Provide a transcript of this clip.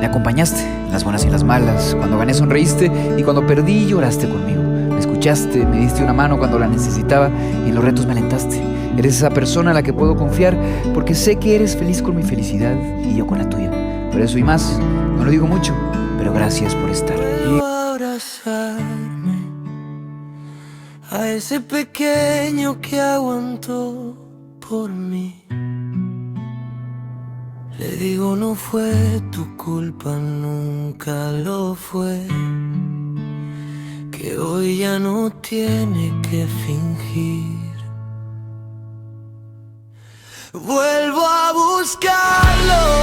Me acompañaste en las buenas y en las malas. Cuando gané sonreíste y cuando perdí lloraste conmigo. Me escuchaste, me diste una mano cuando la necesitaba y en los retos me alentaste. Eres esa persona en la que puedo confiar porque sé que eres feliz con mi felicidad y yo con la tuya. Por eso y más, no lo digo mucho, pero gracias por estar. Puedo abrazarme a ese pequeño que aguantó por mí. Le digo, no fue tu culpa, nunca lo fue. Que hoy ya no tiene que fingir. Vuelvo a buscarlo.